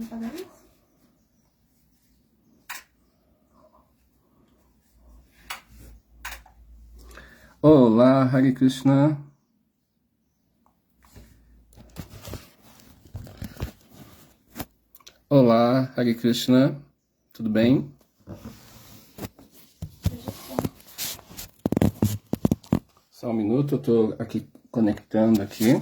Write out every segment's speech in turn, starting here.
não fazer isso? Olá, Hare Krishna. Olá, Hare Krishna. Tudo bem? Só um minuto, eu tô aqui conectando aqui.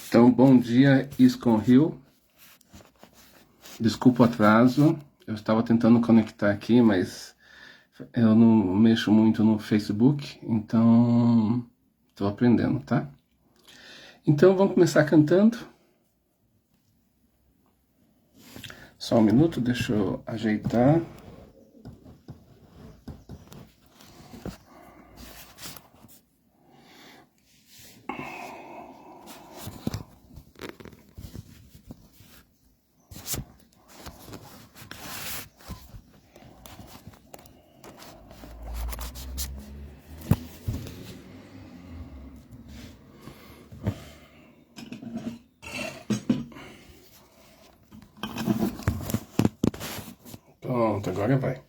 Então, bom dia, ISKCON Rio. Desculpa o atraso, eu estava tentando conectar aqui, mas eu não mexo muito no Facebook, então estou aprendendo, tá? Então vamos começar cantando. Só um minuto, deixa eu ajeitar. Pronto, agora vai.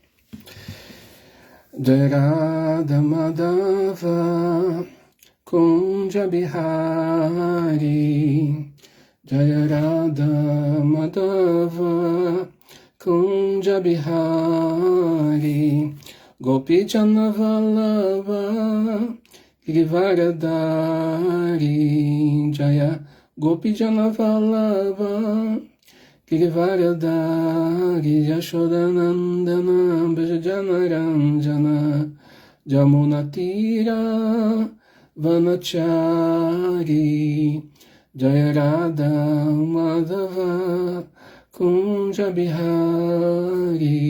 Jayarada Madhava Kunja Bihari Jayarada Madhava Kunja Bihari Gopi Jana Vallabha Girivaradari Jaya Gopi Jana Vallabha Girivaradari Yashodanandana Bhajanaranjana Jamunatira Vanachari Jayarada Madhava Kunja Bihari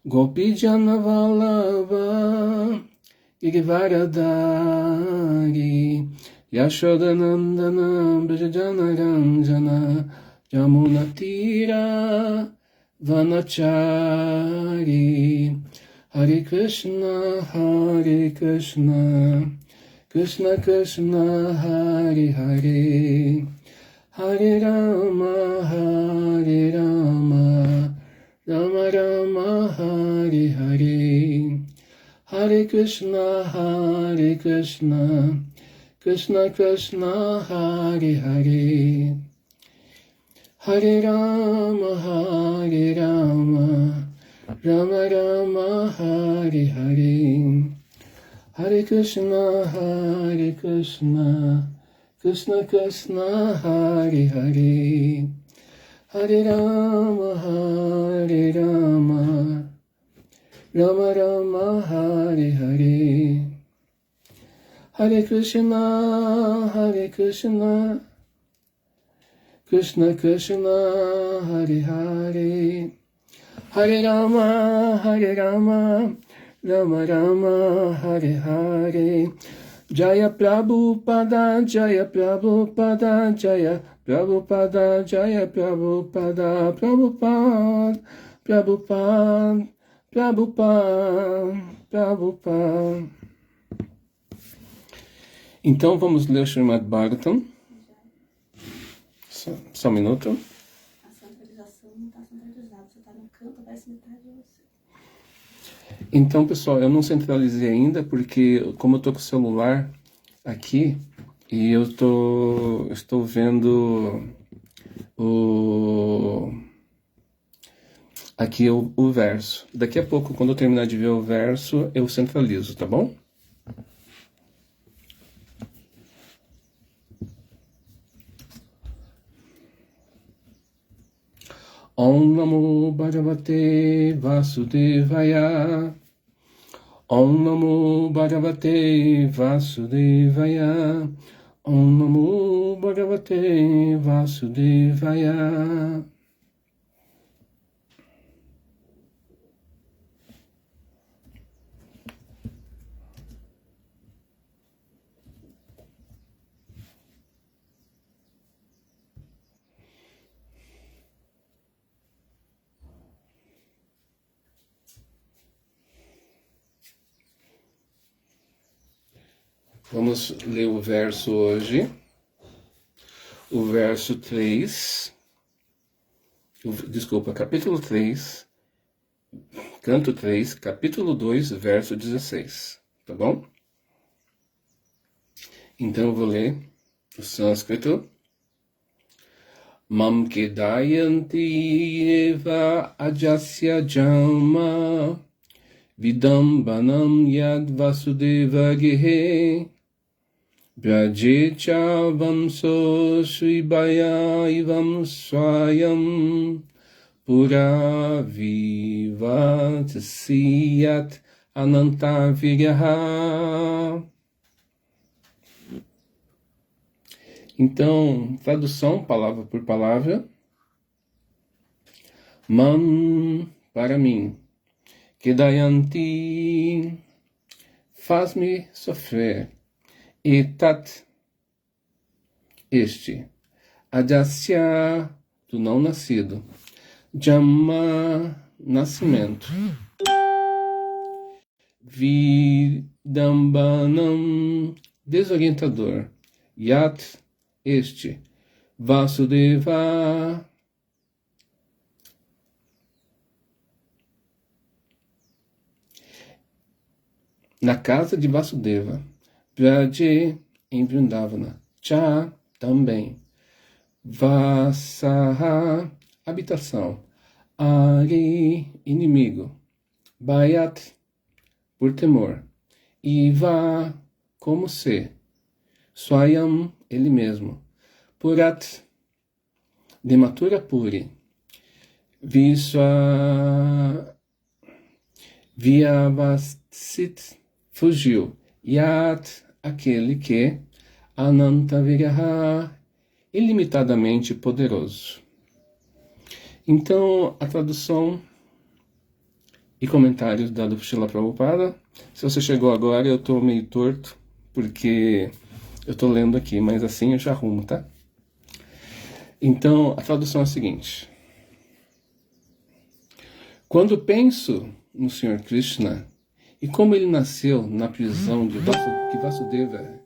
Gopi Jana Vallabha Girivaradari Yashodanandana Bhajanaranjana Jamunatira Vanachari Hare Krishna, Krishna Krishna, Hare Hare, Hare Rama, Rama Rama, Hare Hare, Hare Krishna, Krishna Krishna, Hare Hare, Hare Rama, Rama Rama, Hare Hare, Hare Krishna, Krishna Krishna, Hare Hare, Hare Rama, Rama Rama, Hare Hare, Hare Krishna, Krishna Krishna, Hare Hare, Hare Rama, Rama Rama, Hare Hare, Jaya Prabhupada, Jaya Prabhupada, Jaya Prabhupada, Jaya Prabhupada, Prabhupada, Prabhupada, Prabhupada, Prabhupada. Então vamos ler o Srimad Bhagavatam. Só um minuto. A centralização não está centralizada. Você está no canto, parece metade de você. Então, pessoal, eu não centralizei ainda, porque como eu tô com o celular aqui, e eu estou vendo aqui o verso. Daqui a pouco, quando eu terminar de ver o verso, eu centralizo, tá bom? Om Namo Bhagavate Vasudevaya. Om Namo Bhagavate Vasudevaya. Om Namo Bhagavate Vasudevaya. Vamos ler o verso hoje. O verso 3. Desculpa, capítulo 3. Canto 3, capítulo 2, verso 16. Tá bom? Então eu vou ler o sânscrito. Mam kedayanti eva ajasya jama vidambanam yad vasudeva gehe Braje cha vamso shribaya ivam swayam pura vivat siyat ananta viraha. Então, tradução, palavra por palavra. Mam, para mim. Kedayanti, faz-me sofrer. Etat, este. Ajasya, do não nascido. Jamma, nascimento. Vidambanam, desorientador. Yat, este. Vasudeva, na casa de Vasudeva. Braje, em Vrindavana. Cha, também. Vasaha, habitação. Ari, inimigo. Bayat, por temor. Iva, como ser. Swayam, ele mesmo. Purat, dematura puri. Visva, Vyavasit, fugiu. Yat, aquele que. Ananta Viraha, ilimitadamente poderoso. Então, a tradução e comentários dado por Srila Prabhupada. Se você chegou agora, eu estou meio torto, porque eu estou lendo aqui, mas assim eu já arrumo, tá? Então, a tradução é a seguinte. Quando penso no Sr. Krishna e como ele nasceu na prisão que Vasudeva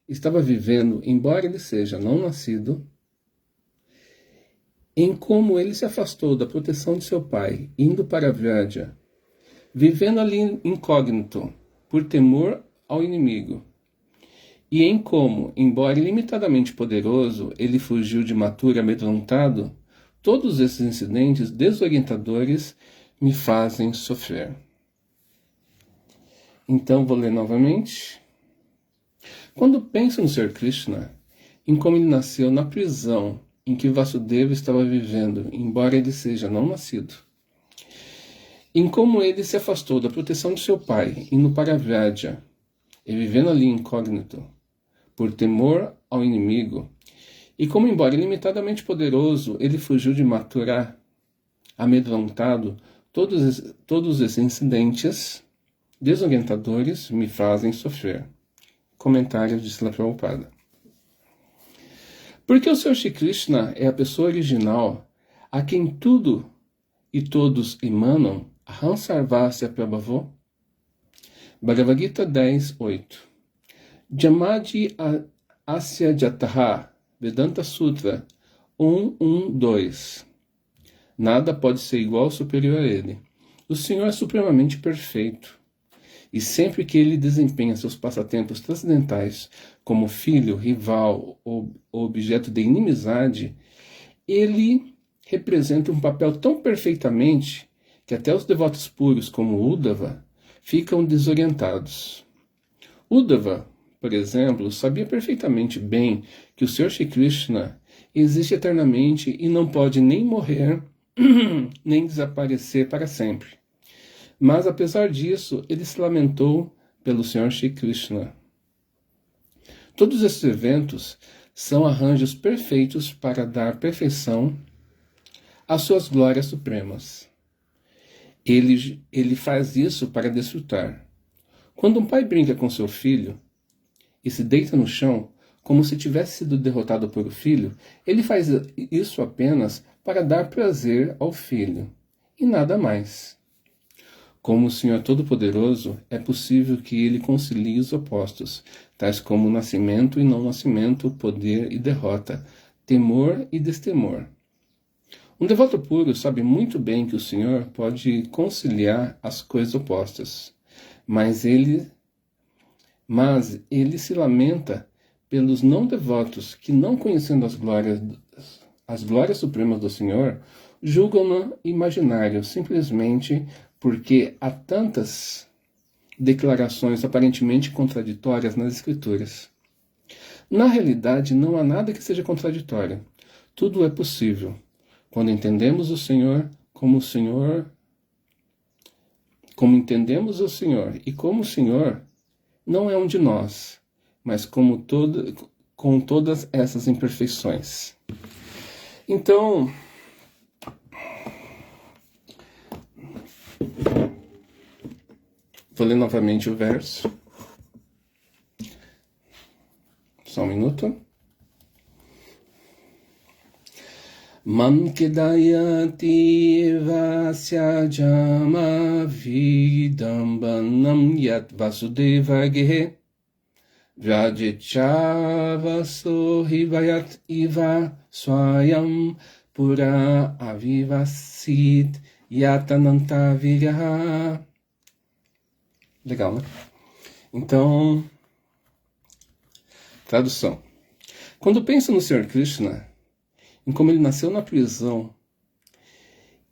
estava vivendo, embora ele seja não nascido, em como ele se afastou da proteção de seu pai, indo para Vraja, vivendo ali incógnito, por temor ao inimigo, e em como, embora ilimitadamente poderoso, ele fugiu de Mathura amedrontado, todos esses incidentes desorientadores me fazem sofrer. Então vou ler novamente. Quando penso no Sr. Krishna, em como ele nasceu na prisão em que Vasudeva estava vivendo, embora ele seja não nascido, em como ele se afastou da proteção de seu pai, indo para Vraja, e vivendo ali incógnito, por temor ao inimigo, e como, embora ilimitadamente poderoso, ele fugiu de Mathura amedrontado, todos esses incidentes desorientadores me fazem sofrer. Comentário de Srila Prabhupada. Porque o Sr. Shri Krishna é a pessoa original, a quem tudo e todos emanam, Aham Sarvasya Prabhavo. Bhagavad Gita 10.8. Jamadi Asya Jataha, Vedanta Sutra 1.1.2. Nada pode ser igual ou superior a ele. O Senhor é supremamente perfeito. E sempre que ele desempenha seus passatempos transcendentais como filho, rival ou objeto de inimizade, ele representa um papel tão perfeitamente que até os devotos puros como Uddhava ficam desorientados. Uddhava, por exemplo, sabia perfeitamente bem que o Sr. Shri Krishna existe eternamente e não pode nem morrer, nem desaparecer para sempre. Mas, apesar disso, ele se lamentou pelo Sr. Shri Krishna. Todos esses eventos são arranjos perfeitos para dar perfeição às suas glórias supremas. Ele faz isso para desfrutar. Quando um pai brinca com seu filho e se deita no chão, como se tivesse sido derrotado por o filho, ele faz isso apenas para dar prazer ao filho, e nada mais. Como o Senhor Todo-Poderoso, é possível que ele concilie os opostos, tais como nascimento e não nascimento, poder e derrota, temor e destemor. Um devoto puro sabe muito bem que o Senhor pode conciliar as coisas opostas, mas ele se lamenta pelos não devotos que, não conhecendo as glórias supremas do Senhor, julgam-no imaginário, simplesmente porque há tantas declarações aparentemente contraditórias nas Escrituras. Na realidade, não há nada que seja contraditório. Tudo é possível. Quando entendemos o Senhor, como entendemos o Senhor e como o Senhor não é um de nós, mas com todas essas imperfeições. Então, vou ler novamente o verso. Só um minuto. Mam kedayati vasya jama vidambanam yat vasudeva gehe Vyajechava sohivayat iva swayam pura avivasit yatanantavirya. Legal, né? Então, tradução. Quando penso no Sr. Krishna, em como ele nasceu na prisão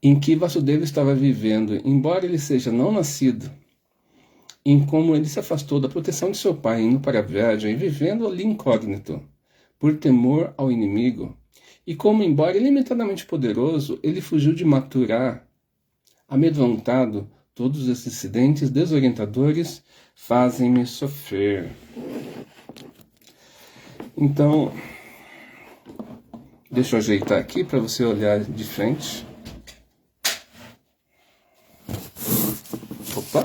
em que Vasudeva estava vivendo, embora ele seja não nascido, em como ele se afastou da proteção de seu pai, indo para a viagem e vivendo ali incógnito, por temor ao inimigo, e como, embora ilimitadamente poderoso, ele fugiu de Mathura, amedrontado, todos esses incidentes desorientadores fazem-me sofrer. Então, deixa eu ajeitar aqui para você olhar de frente. Opa!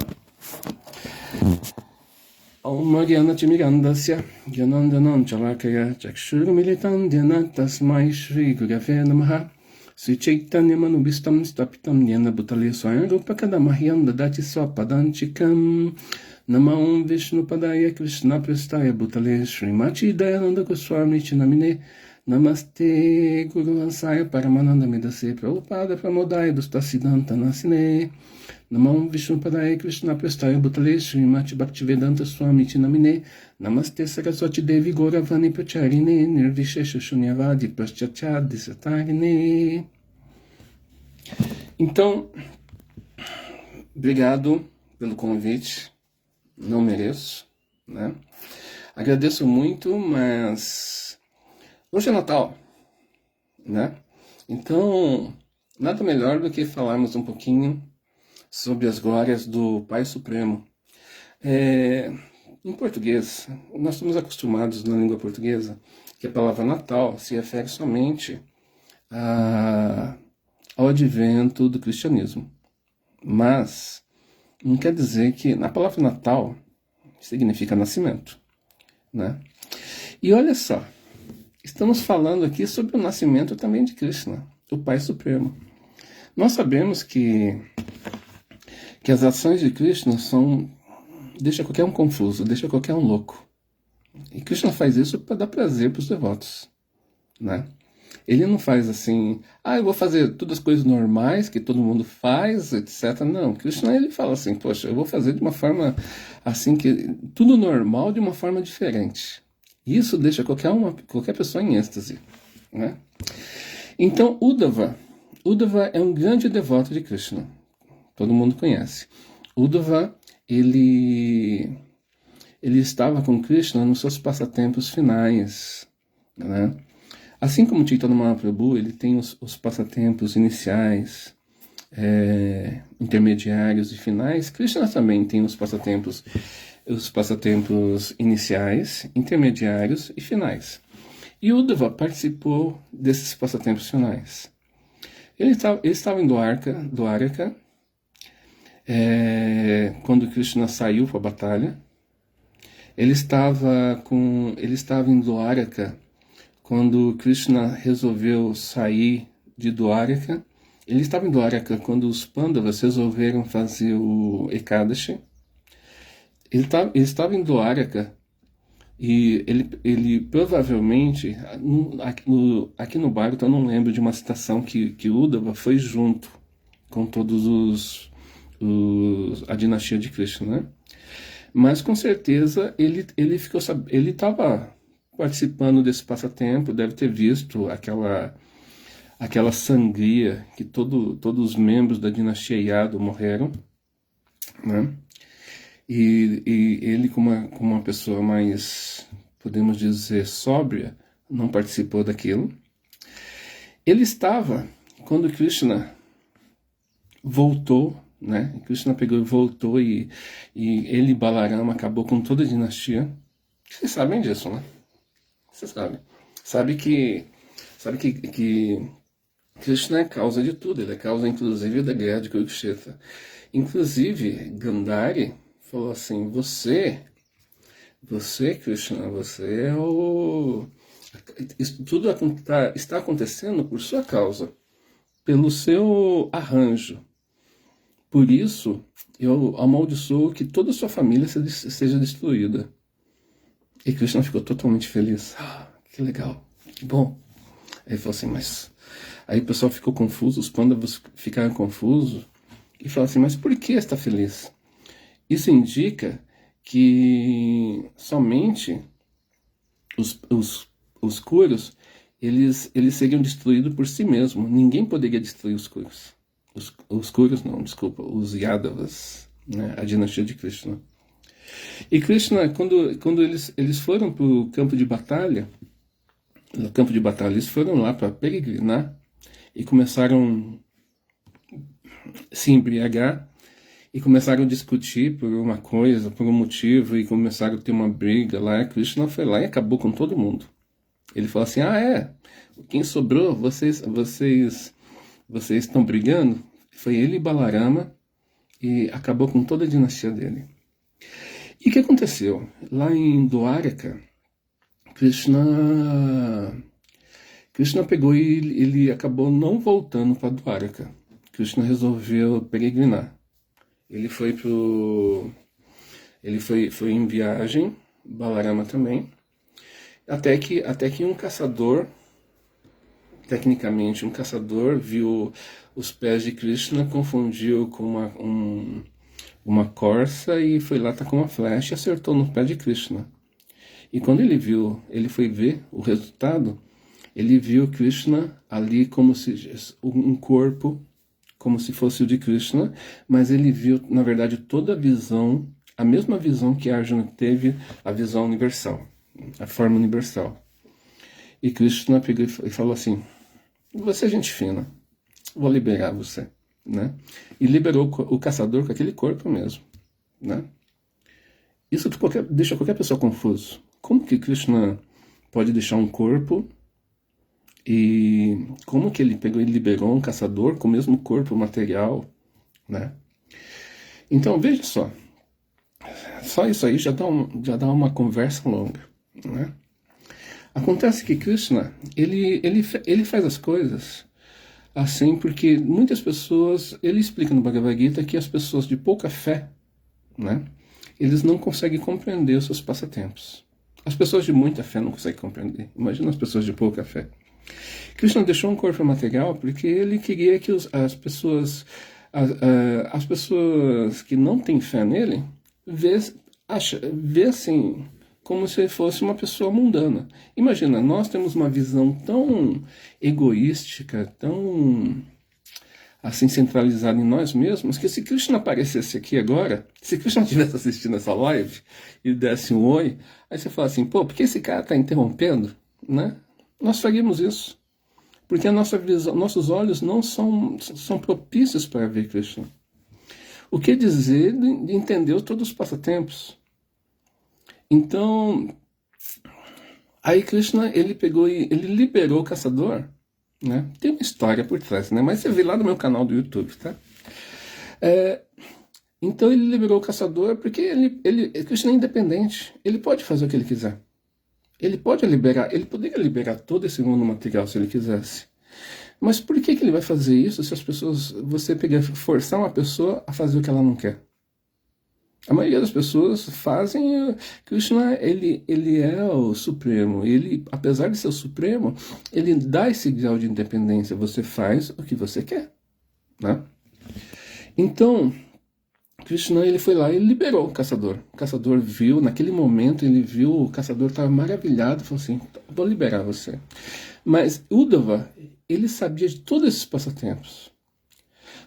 Om Madhyana Mirandasya Gyanandanam Chalakaya Chakshurumilitam Dhyana Tasmai Shri Gurave Namaha Sri Chaitanya Manubhistam Stapitam Nyena Bhutale Swayam Rupakadamahyam Dadati Swapadanchikam Namam Vishnu Padaya Krishna Prestaya Bhutale Srimati Dayananda Goswami Chinamine Namaste Guru Ansaya Paramananda Medase Prabhupada Pramodaya Dustasiddhanta Nasine Namam Vishnu Padaya Krishna Prestaya Bhutale Srimati Bhaktivedanta Swami Chinamine Namaste Saraswati Devi Gauravani Pracharine Nirvishesha Shunyavadi Praschachad Satarine. Então, obrigado pelo convite. Não mereço, né? Agradeço muito, mas hoje é Natal, né? Então, nada melhor do que falarmos um pouquinho sobre as glórias do Pai Supremo. Em português, nós estamos acostumados na língua portuguesa que a palavra Natal se refere somente ao advento do cristianismo. Mas não quer dizer que a palavra Natal significa nascimento, né? E olha só, estamos falando aqui sobre o nascimento também de Krishna, o Pai Supremo. Nós sabemos que as ações de Krishna deixa qualquer um confuso, deixa qualquer um louco. E Krishna faz isso para dar prazer para os devotos, né? Ele não faz assim, eu vou fazer todas as coisas normais que todo mundo faz, etc. Não, Krishna ele fala assim, poxa, eu vou fazer de uma forma assim, que tudo normal de uma forma diferente. Isso deixa qualquer pessoa em êxtase, né? Então, Uddhava é um grande devoto de Krishna. Todo mundo conhece. Uddhava, ele estava com Krishna nos seus passatempos finais, né? Assim como Chaitanya Mahaprabhu, ele tem os passatempos iniciais, intermediários e finais. Krishna também tem os passatempos iniciais, intermediários e finais. E Uddhava participou desses passatempos finais. Ele estava em Dwaraka, quando Krishna saiu para a batalha. Ele estava em Dwaraka quando Krishna resolveu sair de Dwaraka ele estava em Dwaraka quando os Pandavas resolveram fazer o Ekadashi. Ele estava em Dwaraka e ele provavelmente, aqui no Bhagavatam eu não lembro de uma citação que Uddhava foi junto com todos a dinastia de Krishna, né? Mas com certeza ele estava participando desse passatempo, deve ter visto aquela sangria que todos os membros da dinastia Yadu morreram, né? E ele, como uma pessoa mais, podemos dizer, sóbria, não participou daquilo. Ele estava, quando Krishna voltou, né? Krishna pegou e voltou e ele, Balarama, acabou com toda a dinastia. Vocês sabem disso, né? Vocês sabem. Sabe que Krishna é causa de tudo, ele é causa inclusive da guerra de Kurukshetra. Inclusive, Gandhari falou assim, você, Krishna, você é o... Isso tudo está acontecendo por sua causa, pelo seu arranjo. Por isso, eu amaldiçoo que toda a sua família seja destruída. E Krishna ficou totalmente feliz. Ah, que legal, que bom. Aí ele falou assim, mas... Aí o pessoal ficou confuso, os Pandavas ficaram confusos. E falaram assim, mas por que está feliz? Isso indica que somente os Kurus, eles seriam destruídos por si mesmos. Ninguém poderia destruir os Kurus. Os Kurus não, desculpa, os Yadavas, né? A dinastia de Krishna. E Krishna, quando eles foram para o campo de batalha, eles foram lá para peregrinar e começaram a se embriagar e começaram a discutir por uma coisa, por um motivo, e começaram a ter uma briga lá. E Krishna foi lá e acabou com todo mundo. Ele falou assim, quem sobrou, vocês estão brigando? Foi ele e Balarama, e acabou com toda a dinastia dele. E o que aconteceu? Lá em Dwaraka, Krishna pegou e ele acabou não voltando para Dwaraka. Krishna resolveu peregrinar. Ele foi em viagem, Balarama também, até que um caçador, tecnicamente um caçador, viu os pés de Krishna, confundiu com uma corça e foi lá, tacou uma flecha e acertou no pé de Krishna. E quando ele foi ver o resultado, ele viu Krishna ali como se um corpo, como se fosse o de Krishna, mas ele viu, na verdade, toda a visão, a mesma visão que Arjuna teve, a visão universal, a forma universal. E Krishna pegou e falou assim, você é gente fina, vou liberar você, né? E liberou o caçador com aquele corpo mesmo, né? Isso deixa qualquer pessoa confuso. Como que Krishna pode deixar um corpo e como que ele pegou e liberou um caçador com o mesmo corpo material, né? Então, veja só isso aí já dá uma conversa longa, né? Acontece que Krishna, ele faz as coisas assim porque muitas pessoas, ele explica no Bhagavad Gita que as pessoas de pouca fé, né, eles não conseguem compreender os seus passatempos. As pessoas de muita fé não conseguem compreender. Imagina as pessoas de pouca fé. Krishna deixou um corpo material porque ele queria que as pessoas que não têm fé nele vissem como se fosse uma pessoa mundana. Imagina, nós temos uma visão tão egoística, tão assim centralizada em nós mesmos, que se Krishna aparecesse aqui agora, se Krishna estivesse assistindo essa live e desse um oi, aí você fala assim, por que esse cara está interrompendo? Né? Nós faríamos isso. Porque a nossa visão, nossos olhos não são propícios para ver Krishna. O que dizer de entender todos os passatempos? Então, aí Krishna, ele pegou e ele liberou o caçador, né? Tem uma história por trás, né? Mas você vê lá no meu canal do YouTube, tá? Então ele liberou o caçador porque Krishna é independente. Ele pode fazer o que ele quiser. Ele poderia liberar todo esse mundo material se ele quisesse. Mas por que ele vai fazer isso se as pessoas, você pegar, forçar uma pessoa a fazer o que ela não quer? A maioria das pessoas fazem. Krishna, ele é o Supremo. Ele, apesar de ser o Supremo, ele dá esse grau de independência. Você faz o que você quer, né? Então, Krishna, ele foi lá e liberou o caçador. O caçador viu, naquele momento, ele viu, o caçador estava maravilhado, falou assim, vou liberar você. Mas Uddhava, ele sabia de todos esses passatempos.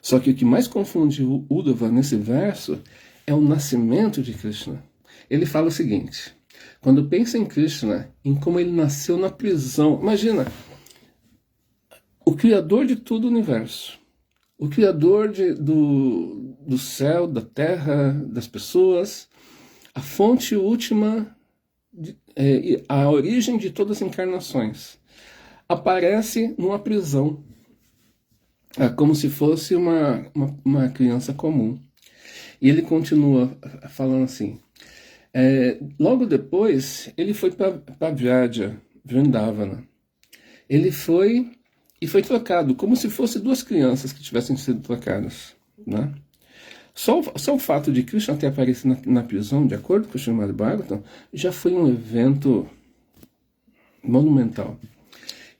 Só que o que mais confunde o Uddhava nesse verso é o nascimento de Krishna. Ele fala o seguinte, quando pensa em Krishna, em como ele nasceu na prisão, imagina, o Criador de todo o universo, o Criador do céu, da terra, das pessoas, a fonte última, a origem de todas as encarnações, aparece numa prisão, como se fosse uma criança comum. E ele continua falando assim, logo depois ele foi para Vyadya, Vrindavana. Ele foi e foi trocado, como se fossem duas crianças que tivessem sido trocadas, né? Só o fato de Krishna ter aparecido na prisão, de acordo com o Srimad Bhagavatam, já foi um evento monumental.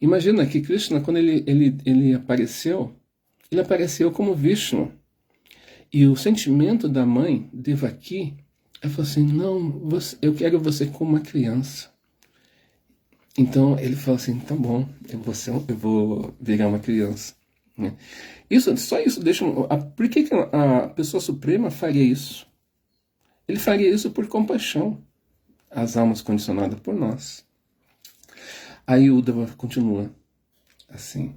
Imagina que Krishna, quando ele apareceu como Vishnu. E o sentimento da mãe, Devaki, ela falou assim, não, eu quero você como uma criança. Então ele falou assim, tá bom, eu vou virar uma criança. Só isso deixa... Por que a pessoa suprema faria isso? Ele faria isso por compaixão às almas condicionadas por nós. Aí o Uddhava continua assim.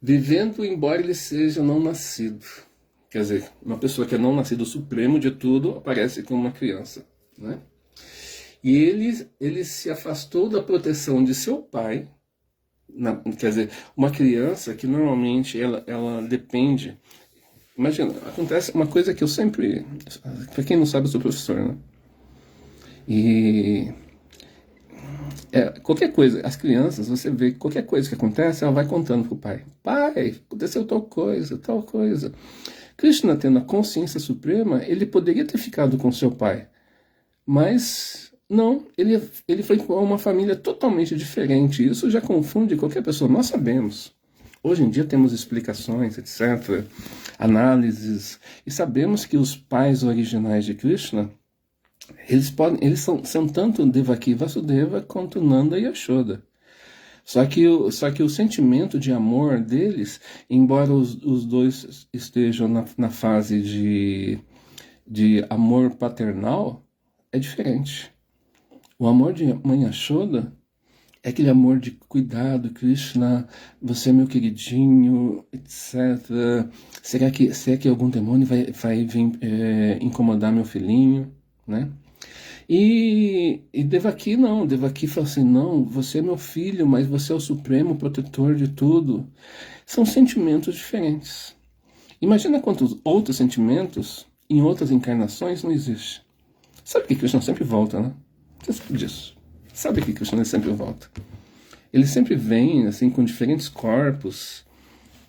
Vivendo, embora ele seja não nascido. Quer dizer, uma pessoa que é não nascido, o supremo de tudo, aparece como uma criança, né? E ele se afastou da proteção de seu pai. Quer dizer, uma criança que normalmente ela depende... Imagina, acontece uma coisa que eu sempre... Para quem não sabe, eu sou professor, né? E... qualquer coisa, as crianças, você vê que qualquer coisa que acontece, ela vai contando pro pai. Pai, aconteceu tal coisa, tal coisa. Krishna, tendo a consciência suprema, ele poderia ter ficado com seu pai. Mas não, ele foi com uma família totalmente diferente. Isso já confunde qualquer pessoa, nós sabemos. Hoje em dia temos explicações, etc., análises, e sabemos que os pais originais de Krishna, eles são tanto Devaki Vasudeva quanto Nanda e Yashoda. Só que o sentimento de amor deles, embora os dois estejam na fase de amor paternal, é diferente. O amor de mãe Yashoda é aquele amor de cuidado, Krishna, você é meu queridinho, etc. Será que algum demônio vai vir incomodar meu filhinho, né? E Devaki não, Devaki fala assim, não, você é meu filho, mas você é o supremo protetor de tudo. São sentimentos diferentes. Imagina quantos outros sentimentos em outras encarnações não existem. Sabe que Krishna sempre volta, né? Você sabe disso. Sabe que Krishna sempre volta. Ele sempre vem assim com diferentes corpos,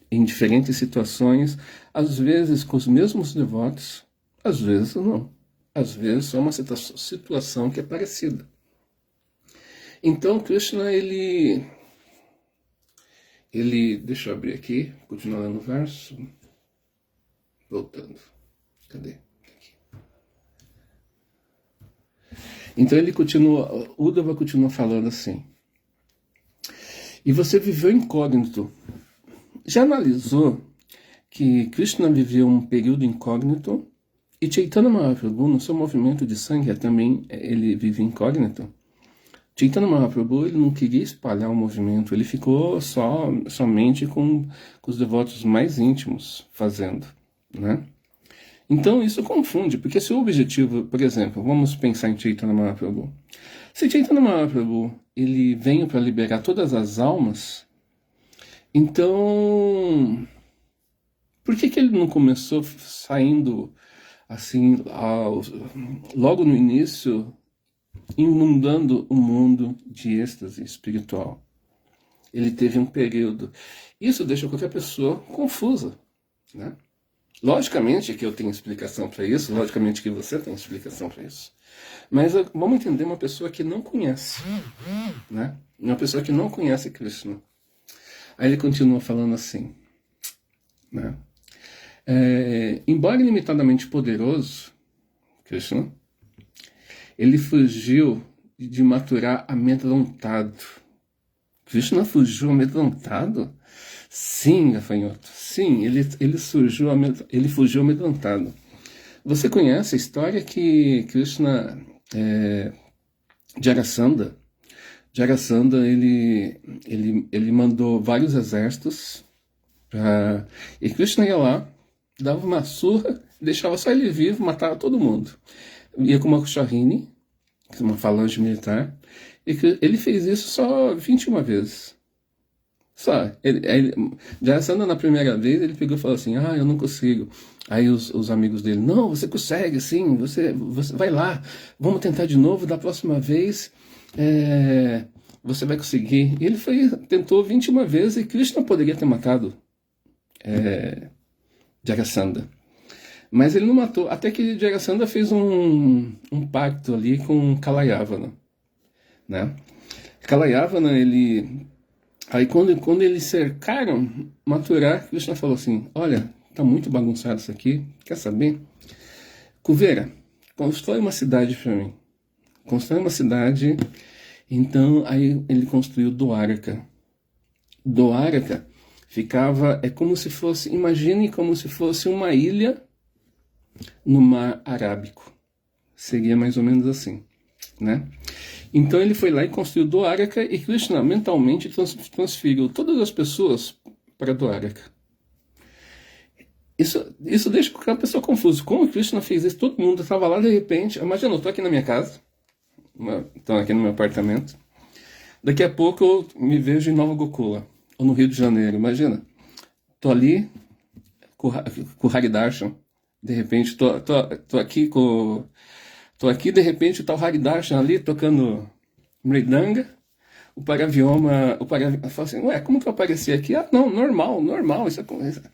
em diferentes situações, às vezes com os mesmos devotos, às vezes não. Às vezes é uma situação que é parecida. Então Krishna, ele deixa eu abrir aqui, continuar lendo o verso, voltando, cadê? Aqui. Então ele continua, Uddhava continua falando assim, e você viveu incógnito. Já analisou que Krishna viveu um período incógnito? E Chaitanya Mahaprabhu, no seu movimento de sangue, também ele vive incógnito. Chaitanya Mahaprabhu, ele não queria espalhar o movimento, ele ficou somente com os devotos mais íntimos fazendo, né? Então isso confunde, porque se o objetivo, por exemplo, vamos pensar em Chaitanya Mahaprabhu. Se Chaitanya Mahaprabhu, ele veio para liberar todas as almas, então por que ele não começou saindo assim, logo no início, inundando o mundo de êxtase espiritual. Ele teve um período. Isso deixa qualquer pessoa confusa, né? Logicamente que eu tenho explicação para isso, logicamente que você tem explicação para isso. Mas vamos entender uma pessoa que não conhece, né? Uma pessoa que não conhece Krishna. Aí ele continua falando assim, né? Embora limitadamente poderoso, Krishna, ele fugiu de maturar amedrontado. Krishna fugiu amedrontado? Sim, gafanhoto. Sim, ele fugiu amedrontado. Você conhece a história que Krishna, Jarasandha, ele mandou vários exércitos e Krishna ia lá, dava uma surra, deixava só ele vivo, matava todo mundo. Ia com uma Kushahini, uma falange militar, e ele fez isso só 21 vezes. Só. Jarasandha, na primeira vez, ele pegou e falou assim, eu não consigo. Aí os amigos dele, não, você consegue, sim, você vai lá, vamos tentar de novo, da próxima vez você vai conseguir. E ele tentou 21 vezes e Krishna poderia ter matado Jarasandha. Mas ele não matou, até que Jarasandha fez um pacto ali com Kalayavana, né? Kalayavana, aí quando eles cercaram Mathura, Krishna falou assim, olha, tá muito bagunçado isso aqui, quer saber? Kuvera, constrói uma cidade para mim. Constrói uma cidade. Então, aí ele construiu Dwaraka. Dwaraka imagine como se fosse uma ilha no mar Arábico. Seria mais ou menos assim, né? Então ele foi lá e construiu Dwaraka e Krishna mentalmente transferiu todas as pessoas para Dwaraka. Isso deixa qualquer pessoa confusa. Como Krishna fez isso? Todo mundo estava lá de repente. Imagina, eu estou aqui na minha casa, estou aqui no meu apartamento. Daqui a pouco eu me vejo em Nova Gokula, ou no Rio de Janeiro. Imagina, estou ali com o Haridarshan. De repente, tô aqui, de repente está o Haridarshan ali tocando Mridanga. O Paravyoma fala assim, ué, como que eu apareci aqui? Não, normal, isso é coisa.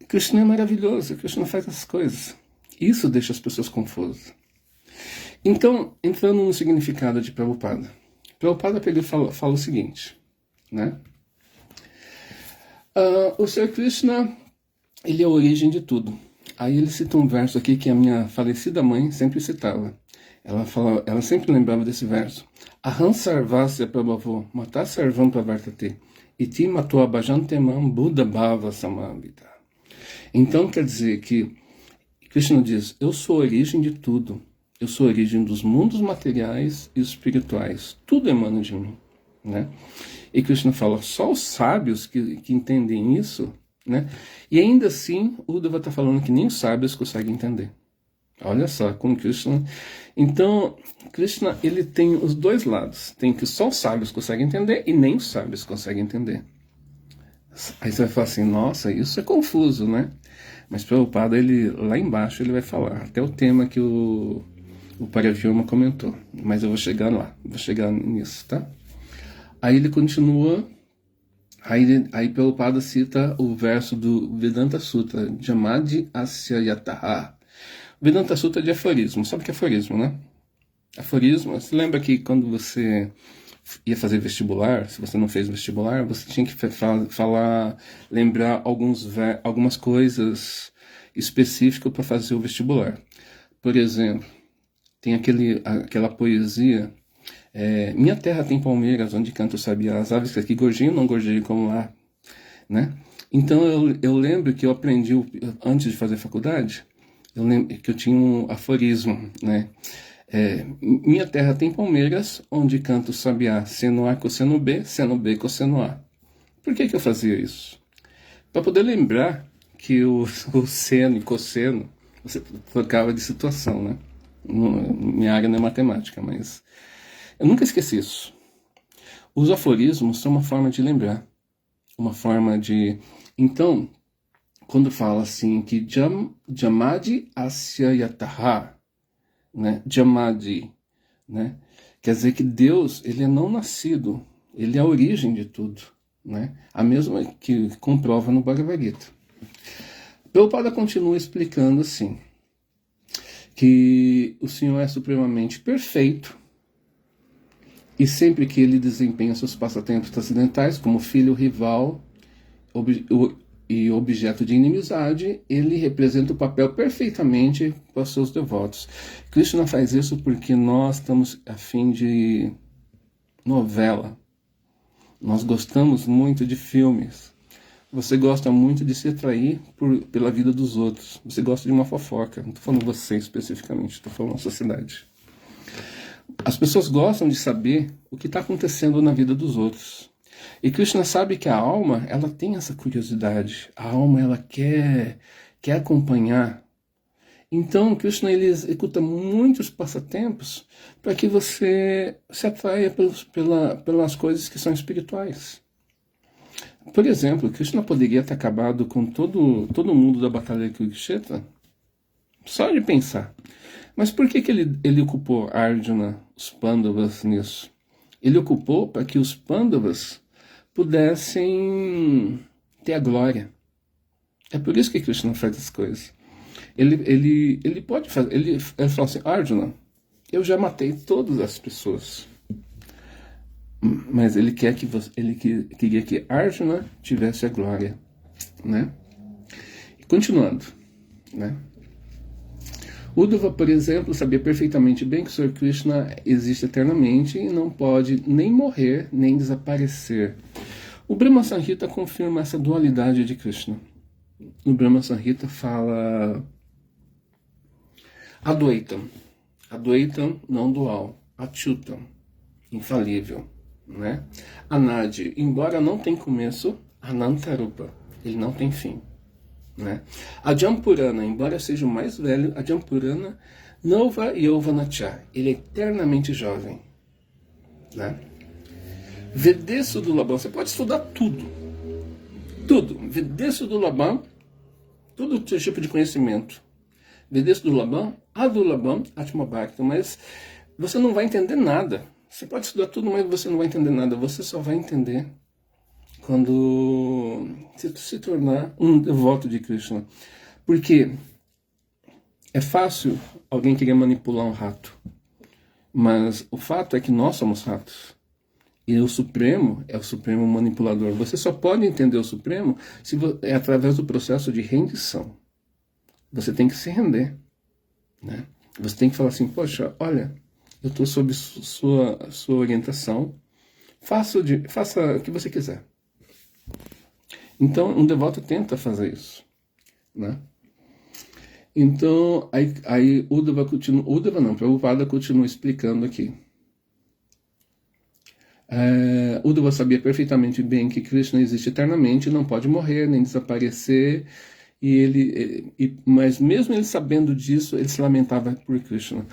Krishna é maravilhoso, Krishna faz essas coisas. Isso deixa as pessoas confusas. Então, entrando no significado de Prabhupada. Prabhupada fala o seguinte, né? O Sr. Krishna, ele é a origem de tudo. Aí ele cita um verso aqui que a minha falecida mãe sempre citava. Ela sempre lembrava desse verso. Aham sarvasya prabhavo mata sarvam pravartate iti matua bhajantemam buddha bhava samavita. Então quer dizer que Krishna diz, eu sou a origem de tudo. Eu sou a origem dos mundos materiais e espirituais. Tudo emana de mim, né? E Krishna fala, só os sábios que entendem isso, né? E ainda assim, o Uddhava está falando que nem os sábios conseguem entender. Olha só, com Krishna. Então, Krishna, ele tem os dois lados. Tem que só os sábios conseguem entender e nem os sábios conseguem entender. Aí você vai falar assim, nossa, isso é confuso, né? Mas Prabhupada, lá embaixo, ele vai falar. Até o tema que o Paravyoma comentou. Mas eu vou chegar lá, vou chegar nisso, tá? Aí ele continua, aí Prabhupada cita o verso do Vedanta Sutra, Jamadi Asya Yataha. Vedanta Sutra é de aforismo. Sabe o que é aforismo, né? Aforismo, você lembra que quando você ia fazer vestibular, se você não fez vestibular, você tinha que lembrar algumas coisas específicas para fazer o vestibular. Por exemplo, tem aquela poesia, minha terra tem palmeiras, onde canta o sabiá, as aves que aqui gorjeiam, não gorjeiam como lá, né? Então eu lembro que eu aprendi, antes de fazer faculdade, eu lembro que eu tinha um aforismo, né? Minha terra tem palmeiras, onde canta o sabiá, seno A, cosseno B, cosseno A. Por que eu fazia isso? Para poder lembrar que o seno e cosseno, você trocava de situação, né? Minha área não é matemática, mas eu nunca esqueci isso. Os aforismos são uma forma de lembrar, uma forma de... Então, quando fala assim que Jamadi Asya Yataha, né? Jamadi, né? Quer dizer que Deus, ele é não nascido, ele é a origem de tudo, né? A mesma que comprova no Bhagavad Gita. Prabhupada continua explicando assim, que o Senhor é supremamente perfeito, e sempre que ele desempenha seus passatempos transcendentais, como filho, rival e objeto de inimizade, ele representa o papel perfeitamente para os seus devotos. Krishna faz isso porque nós estamos a fim de novela. Nós gostamos muito de filmes. Você gosta muito de se atrair pela vida dos outros. Você gosta de uma fofoca. Não estou falando você especificamente, estou falando a sociedade. As pessoas gostam de saber o que está acontecendo na vida dos outros. E Krishna sabe que a alma, ela tem essa curiosidade. A alma, ela quer acompanhar. Então, Krishna, ele executa muitos passatempos para que você se atraia pelas coisas que são espirituais. Por exemplo, Krishna poderia ter acabado com todo mundo da Batalha de Kurukshetra só de pensar. Mas por que ele ocupou Arjuna, os Pandavas, nisso? Ele ocupou para que os Pandavas pudessem ter a glória. É por isso que Krishna faz as coisas. Ele pode fazer. Ele fala assim: Arjuna, eu já matei todas as pessoas. Mas ele queria que Arjuna tivesse a glória, né? E continuando, né? Uddhava, por exemplo, sabia perfeitamente bem que o Sr. Krishna existe eternamente e não pode nem morrer, nem desaparecer. O Brahma Samhita confirma essa dualidade de Krishna. No Brahma Samhita fala Advaitam, Advaitam não dual, Achyutam, infalível, né? Anadi, embora não tenha começo, Anantarupa, ele não tem fim. Né? A Jampurana, embora seja o mais velho, a Jampurana Nova Yovanacha, ele é eternamente jovem, né? Vedesso do Labam, você pode estudar tudo, Vedesso do Labam, todo tipo de conhecimento, Vedesso do Labam, Adulabam, Atmabhakta, mas você não vai entender nada. Você pode estudar tudo, mas você não vai entender nada. Você só vai entender quando se tornar um devoto de Krishna. Porque é fácil alguém querer manipular um rato, mas o fato é que nós somos ratos. E o Supremo é o Supremo manipulador. Você só pode entender o Supremo é através do processo de rendição. Você tem que se render, né? Você tem que falar assim: poxa, olha, eu estou sob sua orientação, faça o que você quiser. Então, um devoto tenta fazer isso, né? Então, aí Prabhupada continua explicando aqui. Uddhava sabia perfeitamente bem que Krishna existe eternamente, não pode morrer, nem desaparecer, mas mesmo ele sabendo disso, ele se lamentava por Krishna.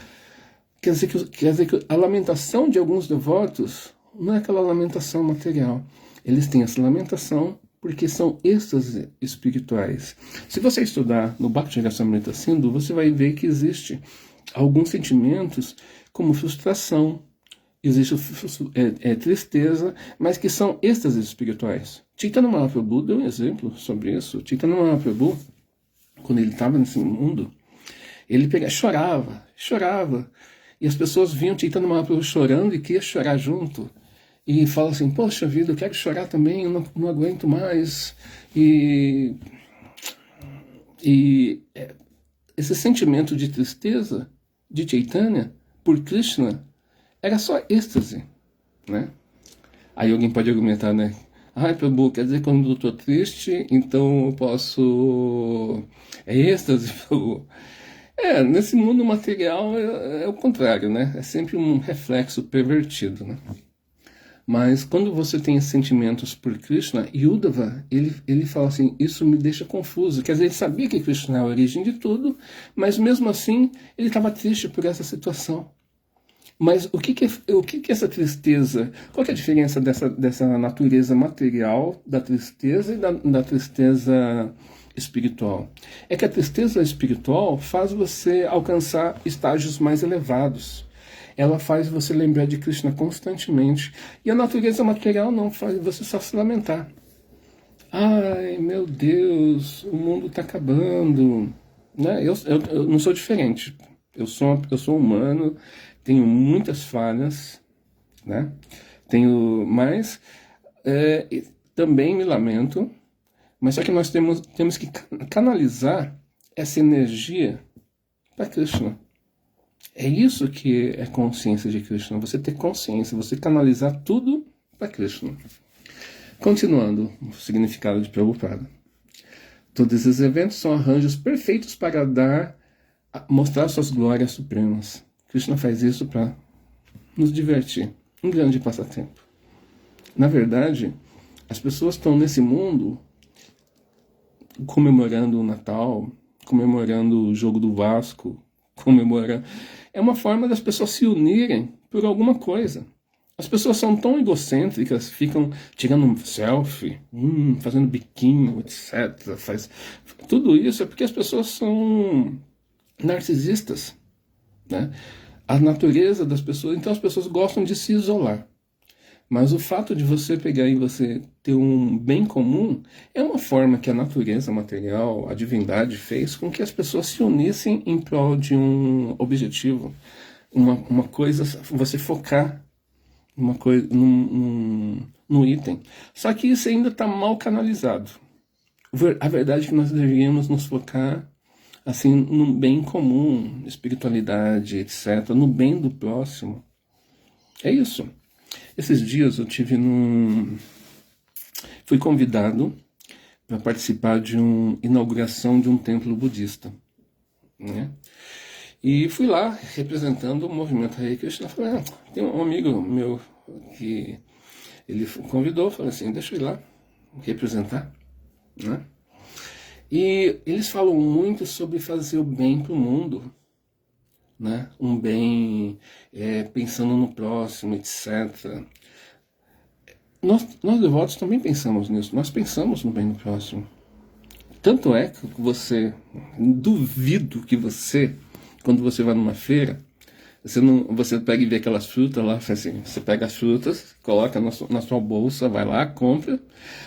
Quer dizer que a lamentação de alguns devotos não é aquela lamentação material. Eles têm essa lamentação porque são êxtases espirituais. Se você estudar no Bhakti Rasamrita Sindhu, você vai ver que existe alguns sentimentos como frustração, existe tristeza, mas que são êxtases espirituais. Chaitanya Mahaprabhu deu um exemplo sobre isso. Chaitanya Mahaprabhu, quando ele estava nesse mundo, ele chorava, e as pessoas viam Chaitanya Mahaprabhu chorando e queriam chorar junto. E fala assim: poxa vida, eu quero chorar também, eu não aguento mais. E esse sentimento de tristeza de Chaitanya por Krishna era só êxtase, né? Aí alguém pode argumentar, né? Prabhu, quer dizer que quando eu estou triste, então eu posso... É êxtase, Prabhu? Nesse mundo material é o contrário, né? É sempre um reflexo pervertido, né? Mas quando você tem sentimentos por Krishna, Uddhava, ele fala assim: isso me deixa confuso. Quer dizer, ele sabia que Krishna é a origem de tudo, mas mesmo assim ele estava triste por essa situação. Mas o que é essa tristeza? Qual que é a diferença dessa natureza material da tristeza e da tristeza espiritual? É que a tristeza espiritual faz você alcançar estágios mais elevados. ela faz você lembrar de Krishna constantemente. E a natureza material não faz você só se lamentar. Ai, meu Deus, o mundo está acabando. Né? Eu não sou diferente. Eu sou humano, tenho muitas falhas, né? Mas também me lamento. Mas só que nós temos que canalizar essa energia para Krishna. É isso que é consciência de Krishna. Você ter consciência, você canalizar tudo para Krishna. Continuando o significado de Prabhupada. Todos esses eventos são arranjos perfeitos para mostrar suas glórias supremas. Krishna faz isso para nos divertir. Um grande passatempo. Na verdade, as pessoas estão nesse mundo comemorando o Natal, comemorando o jogo do Vasco, comemorando... É uma forma das pessoas se unirem por alguma coisa. As pessoas são tão egocêntricas, ficam tirando um selfie, fazendo biquinho, etc. Tudo isso é porque as pessoas são narcisistas, né? A natureza das pessoas... Então as pessoas gostam de se isolar. Mas o fato de você pegar e você ter um bem comum é uma forma que a natureza material, a divindade fez com que as pessoas se unissem em prol de um objetivo. Uma coisa, você focar uma coisa, num item. Só que isso ainda está mal canalizado. A verdade é que nós deveríamos nos focar assim, no bem comum, espiritualidade, etc., no bem do próximo. É isso. Esses dias eu fui convidado para participar de uma inauguração de um templo budista, né? E fui lá representando o movimento Hare Krishna. Falei, tem um amigo meu que ele convidou, falei assim, deixa eu ir lá representar, né? E eles falam muito sobre fazer o bem para o mundo, né? Um bem pensando no próximo, etc. Nós devotos também pensamos nisso, nós pensamos no bem do próximo. Tanto é que duvido que você, quando você vai numa feira, você pega e vê aquelas frutas lá, assim, você pega as frutas, coloca na sua bolsa, vai lá, compra,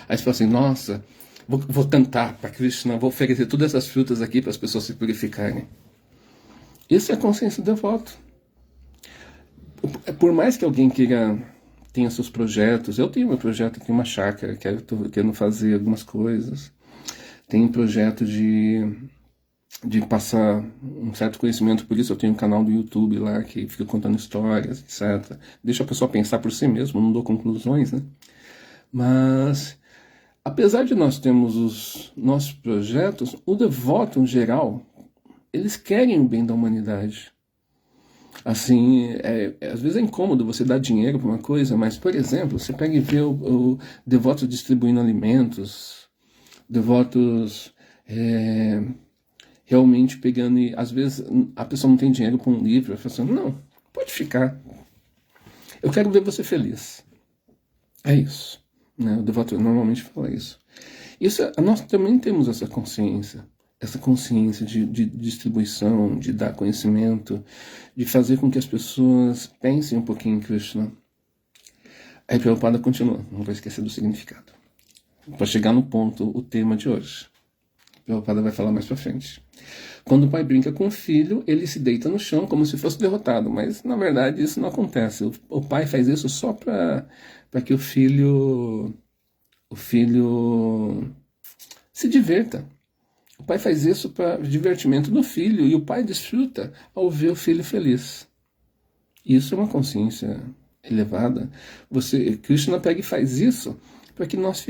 aí você fala assim, nossa, vou cantar para Krishna, vou oferecer todas essas frutas aqui para as pessoas se purificarem. Isso é a consciência do devoto. Por mais que alguém tenha seus projetos, eu tenho meu projeto aqui, uma chácara, estou querendo fazer algumas coisas, tenho um projeto de passar um certo conhecimento, por isso eu tenho um canal do YouTube lá, que fica contando histórias, etc. Deixa a pessoa pensar por si mesmo, não dou conclusões, né? Mas, apesar de nós termos os nossos projetos, o devoto, em geral, eles querem o bem da humanidade. Assim, às vezes é incômodo você dar dinheiro para uma coisa, mas, por exemplo, você pega e vê o devoto distribuindo alimentos, devotos realmente pegando e, às vezes, a pessoa não tem dinheiro para um livro, ela fala assim, não, pode ficar. Eu quero ver você feliz. É isso. Né? O devoto normalmente fala isso. Nós também temos essa consciência de distribuição, de dar conhecimento, de fazer com que as pessoas pensem um pouquinho em Krishna. Aí Prabhupada continua, não vou esquecer do significado. Para chegar no ponto, o tema de hoje. Prabhupada vai falar mais pra frente. Quando o pai brinca com o filho, ele se deita no chão como se fosse derrotado, mas na verdade isso não acontece. O pai faz isso só para que o filho se divirta. O pai faz isso para divertimento do filho, e o pai desfruta ao ver o filho feliz. Isso é uma consciência elevada. Krishna pega e faz isso para que nós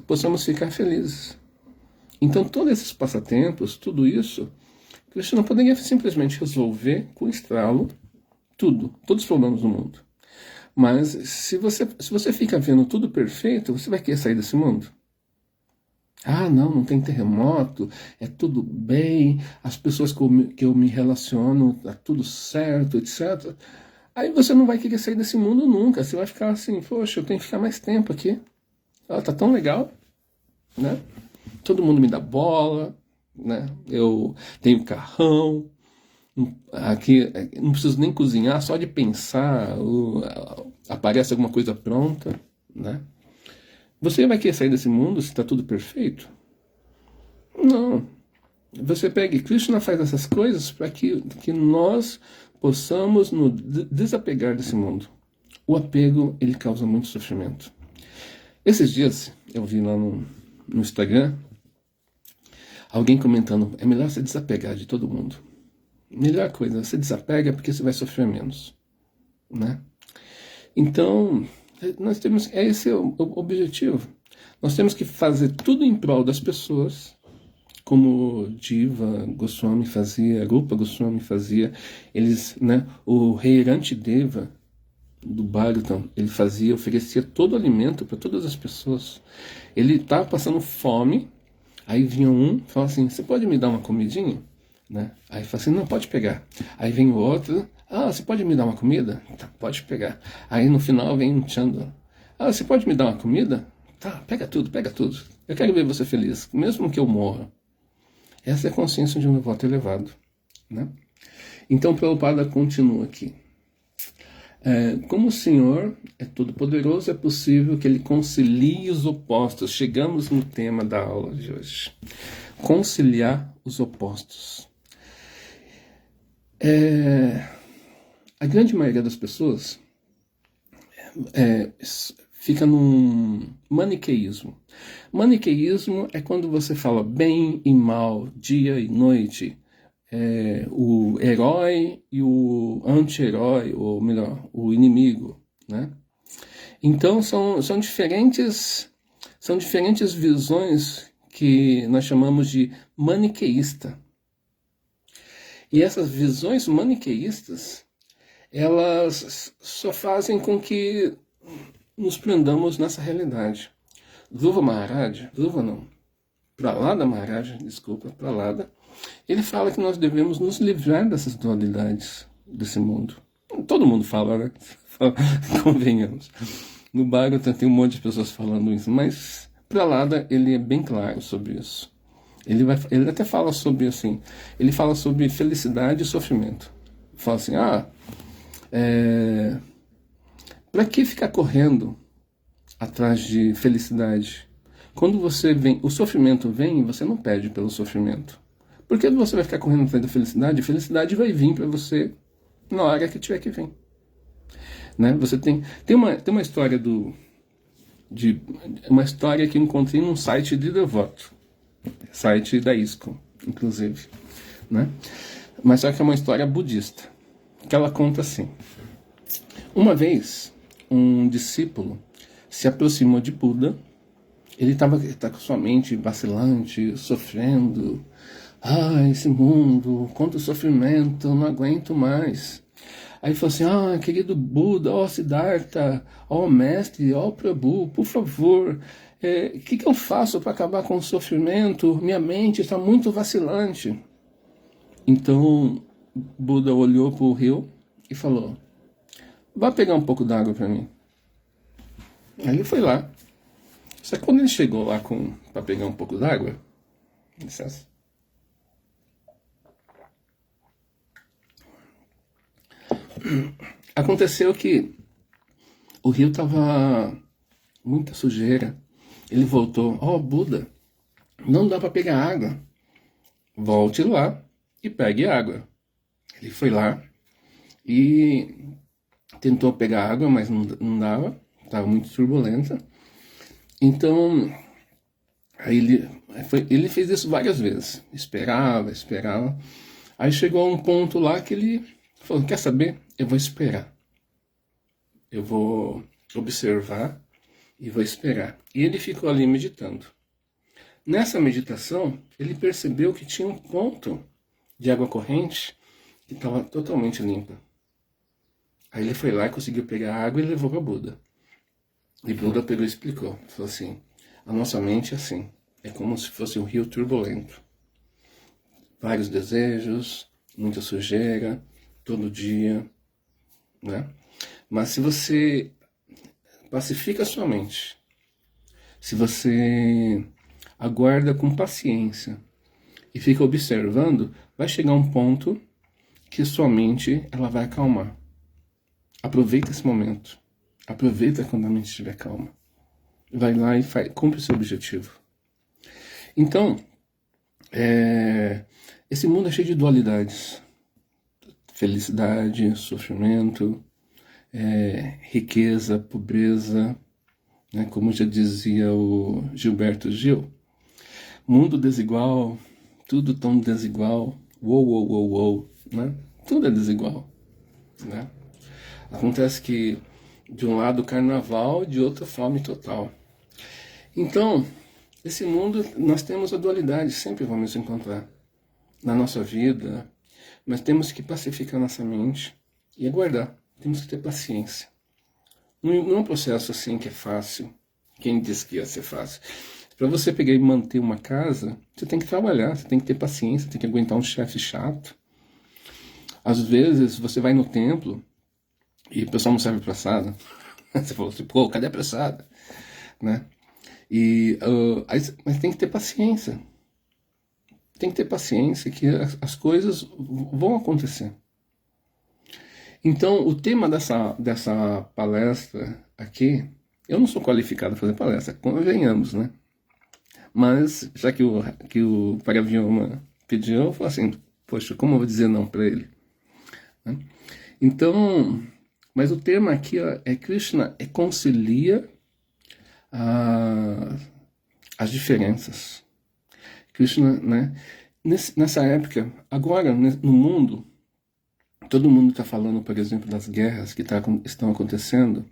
possamos ficar felizes. Então, todos esses passatempos, tudo isso, Krishna poderia simplesmente resolver com estralo todos os problemas do mundo. Mas se você fica vendo tudo perfeito, você vai querer sair desse mundo? Não tem terremoto, é tudo bem, as pessoas que eu me relaciono, tá tudo certo, etc. Aí você não vai querer sair desse mundo nunca, você vai ficar assim, poxa, eu tenho que ficar mais tempo aqui. Tá tão legal, né? Todo mundo me dá bola, né? Eu tenho carrão, Aqui não preciso nem cozinhar, só de pensar, aparece alguma coisa pronta, né? Você vai querer sair desse mundo se está tudo perfeito? Não. Você pega e Krishna faz essas coisas para que nós possamos nos desapegar desse mundo. O apego, ele causa muito sofrimento. Esses dias eu vi lá no Instagram alguém comentando: é melhor você desapegar de todo mundo. Melhor coisa, você desapega porque você vai sofrer menos, né? Então, nós temos, esse é o objetivo. Nós temos que fazer tudo em prol das pessoas, como Jiva Goswami fazia, Rupa Goswami fazia. Eles, né, o rei Rantideva do Bhagavatam, ele oferecia todo o alimento para todas as pessoas. Ele estava passando fome, aí vinha um, falava assim: você pode me dar uma comidinha? Né? Aí fala assim: não, pode pegar. Aí vem o outro: ah, você pode me dar uma comida? Tá, pode pegar. Aí no final vem um Chandra: ah, você pode me dar uma comida? Tá, pega tudo, pega tudo. Eu quero ver você feliz, mesmo que eu morra. Essa é a consciência de um devoto elevado, né? Então Prabhupada continua aqui. Como o Senhor é todo-poderoso, é possível que Ele concilie os opostos. Chegamos no tema da aula de hoje. Conciliar os opostos. A grande maioria das pessoas fica num maniqueísmo. Maniqueísmo é quando você fala bem e mal, dia e noite, o herói e o anti-herói, ou melhor, o inimigo, né? Então são diferentes visões que nós chamamos de maniqueísta. E essas visões maniqueístas, elas só fazem com que nos prendamos nessa realidade. Prahlada Maharaj, ele fala que nós devemos nos livrar dessas dualidades desse mundo. Todo mundo fala, né? Convenhamos. No Bhagavatam tem um monte de pessoas falando isso, mas Prahlada, ele é bem claro sobre isso. Ele até fala sobre, assim, ele fala sobre felicidade e sofrimento. Fala assim: para que ficar correndo atrás de felicidade? Quando o sofrimento vem, você não pede pelo sofrimento. Por que você vai ficar correndo atrás da felicidade? A felicidade vai vir para você na hora que tiver que vir. Né? Você tem uma história uma história que eu encontrei num site de devoto, site da ISKCON, inclusive, né? Mas só que é uma história budista, que ela conta assim: uma vez um discípulo se aproximou de Buda. Ele tá com sua mente vacilante, sofrendo. Esse mundo, quanto sofrimento, eu não aguento mais. Aí falou assim: querido Buda, Siddhartha, mestre, Prabhu, por favor, o que eu faço para acabar com o sofrimento? Minha mente está muito vacilante. Então Buda olhou para o rio e falou: vá pegar um pouco d'água para mim. Aí ele foi lá. Só que quando ele chegou lá para pegar um pouco d'água, licença, aconteceu que o rio estava muita sujeira. Ele voltou: Buda, não dá para pegar água. Volte lá e pegue água. Ele foi lá e tentou pegar água, mas não dava, estava muito turbulenta. Então, aí ele fez isso várias vezes. Esperava. Aí chegou a um ponto lá que ele falou: quer saber? Eu vou esperar. Eu vou observar e vou esperar. E ele ficou ali meditando. Nessa meditação, ele percebeu que tinha um ponto de água corrente que estava totalmente limpa. Aí ele foi lá e conseguiu pegar a água e levou para Buda. E Buda pegou e explicou. Falou assim: a nossa mente é assim. É como se fosse um rio turbulento. Vários desejos, muita sujeira, todo dia, né? Mas se você pacifica a sua mente, se você aguarda com paciência e fica observando, vai chegar um ponto que sua mente ela vai acalmar. Aproveita esse momento. Aproveita quando a mente estiver calma. Vai lá e cumpre o seu objetivo. Então, esse mundo é cheio de dualidades. Felicidade, sofrimento, riqueza, pobreza, né? Como já dizia o Gilberto Gil. Mundo desigual, tudo tão desigual, uou, né? Tudo é desigual, né? Acontece que de um lado carnaval, de outro fome total. Então, esse mundo, nós temos a dualidade, sempre vamos encontrar na nossa vida, mas temos que pacificar nossa mente e aguardar, temos que ter paciência. Não é um processo assim que é fácil, quem disse que ia ser fácil? Para você pegar e manter uma casa, você tem que trabalhar, você tem que ter paciência, tem que aguentar um chefe chato. Às vezes você vai no templo e o pessoal não serve pressada. Você falou assim, pô, cadê a pressada? Né? Mas tem que ter paciência. Tem que ter paciência que as coisas vão acontecer. Então, o tema dessa palestra aqui, eu não sou qualificado a fazer palestra, convenhamos, né? Mas, já que o Paravioma pediu, eu falei assim, poxa, como eu vou dizer não para ele? Né? Então, mas o tema aqui é Krishna concilia as diferenças. Krishna, né? Nessa época, agora, no mundo, todo mundo está falando, por exemplo, das guerras que estão acontecendo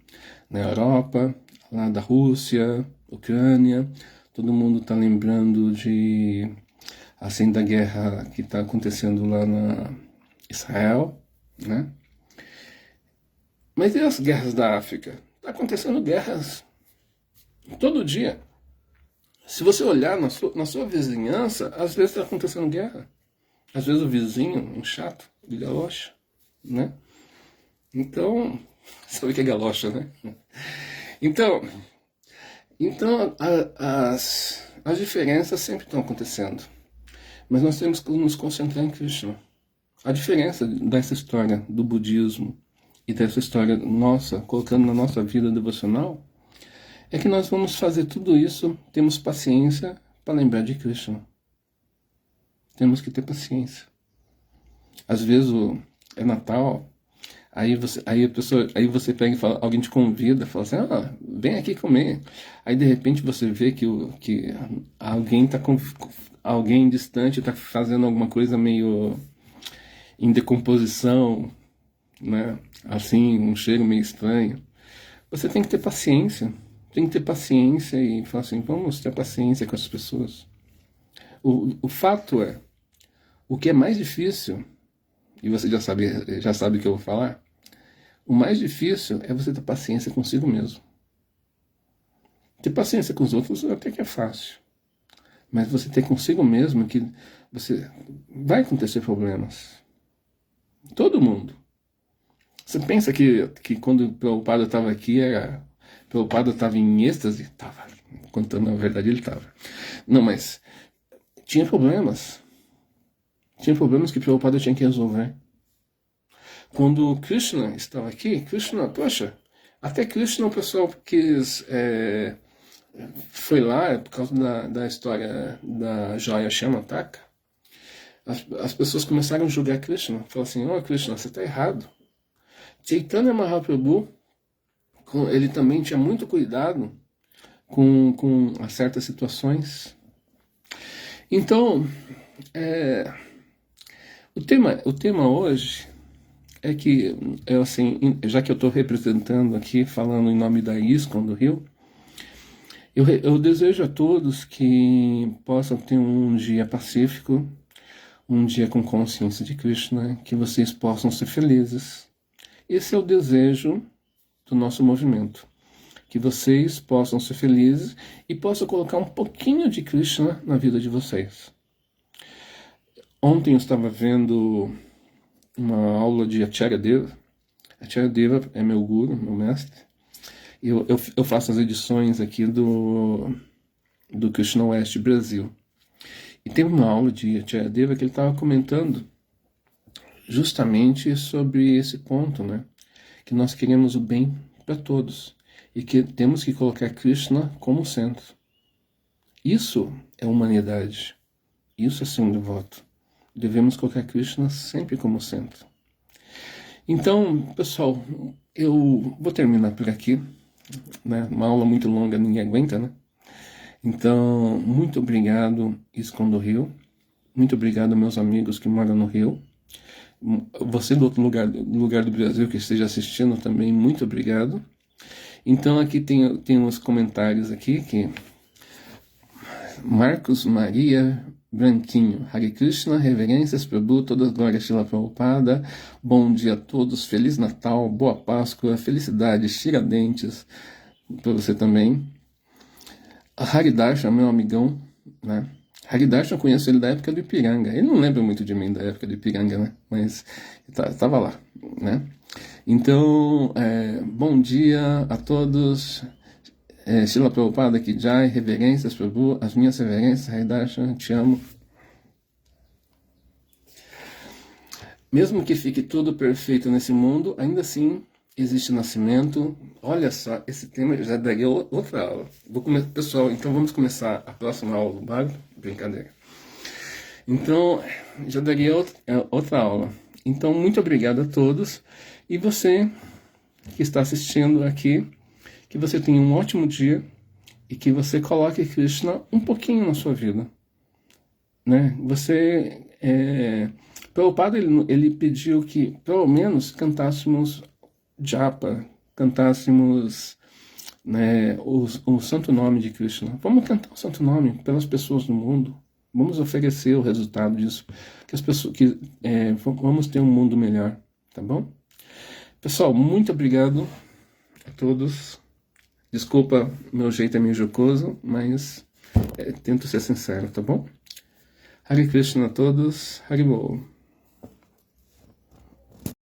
na Europa, lá da Rússia, Ucrânia. Todo mundo está lembrando assim, da guerra que está acontecendo lá na Israel, né? Mas e as guerras da África? Está acontecendo guerras todo dia. Se você olhar na sua vizinhança, às vezes está acontecendo guerra. Às vezes o vizinho, um chato, de galocha, né? Então, sabe o que é galocha, né? Então as diferenças sempre estão acontecendo. Mas nós temos que nos concentrar em Krishna. A diferença dessa história do budismo e dessa história nossa, colocando na nossa vida devocional, é que nós vamos fazer tudo isso, temos paciência para lembrar de Krishna. Temos que ter paciência. Às vezes é Natal, aí você pega e fala, alguém te convida, fala assim, vem aqui comer. Aí de repente você vê que alguém distante está fazendo alguma coisa meio em decomposição, né? Assim, um cheiro meio estranho. Você tem que ter paciência. Tem que ter paciência e falar assim, vamos ter paciência com as pessoas. O fato é, o que é mais difícil, e você já sabe o que eu vou falar, o mais difícil é você ter paciência consigo mesmo. Ter paciência com os outros até que é fácil. Mas você ter consigo mesmo que vai acontecer problemas. Todo mundo. Você pensa que quando o Prabhupada estava aqui, o Prabhupada estava em êxtase? Estava. Quando na verdade ele estava. Não, mas tinha problemas. Tinha problemas que o Prabhupada tinha que resolver. Quando Krishna estava aqui, poxa, até Krishna o pessoal quis... foi lá por causa da história da joia Shamataka. As pessoas começaram a julgar Krishna. Falaram assim, Krishna, você está errado. Chaitanya Mahaprabhu, ele também tinha muito cuidado com certas situações. Então, o tema hoje é que, assim, já que eu estou representando aqui, falando em nome da ISKCON do Rio, eu desejo a todos que possam ter um dia pacífico, um dia com consciência de Krishna, que vocês possam ser felizes. Esse é o desejo do nosso movimento. Que vocês possam ser felizes e possam colocar um pouquinho de Krishna na vida de vocês. Ontem eu estava vendo uma aula de Acharya Deva. Acharya Deva é meu guru, meu mestre. Eu faço as edições aqui do Krishna Oeste Brasil. E teve uma aula de Acharya Deva que ele estava comentando justamente sobre esse ponto, né? Que nós queremos o bem para todos e que temos que colocar Krishna como centro. Isso é humanidade. Isso é ser um devoto. Devemos colocar Krishna sempre como centro. Então, pessoal, eu vou terminar por aqui, né? Uma aula muito longa, ninguém aguenta, né? Então, muito obrigado, ISKCON do Rio. Muito obrigado, meus amigos que moram no Rio. Você do outro lugar do Brasil que esteja assistindo também, muito obrigado. Então, aqui tem uns comentários aqui que... Marcos Maria Branquinho, Hare Krishna, reverências, Prabhu, todas glórias, Shila Prabhupada, bom dia a todos, Feliz Natal, boa Páscoa, felicidades, Tiradentes, para você também. Haridarshan, meu amigão, né? Haridarshan, eu conheço ele da época do Ipiranga, ele não lembra muito de mim da época do Ipiranga, né? Mas estava lá, né? Então, bom dia a todos. Shila Prabhupada Ki Jai, reverências, Prabhu, as minhas reverências, Haridarshan, te amo. Mesmo que fique tudo perfeito nesse mundo, ainda assim existe nascimento. Olha só, esse tema já daria outra aula. Pessoal, então vamos começar a próxima aula do Bhagavad? Brincadeira. Então, já daria outra aula. Então, muito obrigado a todos. E você que está assistindo aqui, que você tenha um ótimo dia e que você coloque Krishna um pouquinho na sua vida, né? Você, Prabhupada, ele pediu que pelo menos cantássemos japa, cantássemos, né, o santo nome de Krishna. Vamos cantar o santo nome pelas pessoas do mundo. Vamos oferecer o resultado disso, que as pessoas, vamos ter um mundo melhor, tá bom? Pessoal, muito obrigado a todos. Desculpa, meu jeito é meio jocoso, mas tento ser sincero, tá bom? Hare Krishna a todos, Hare Bol.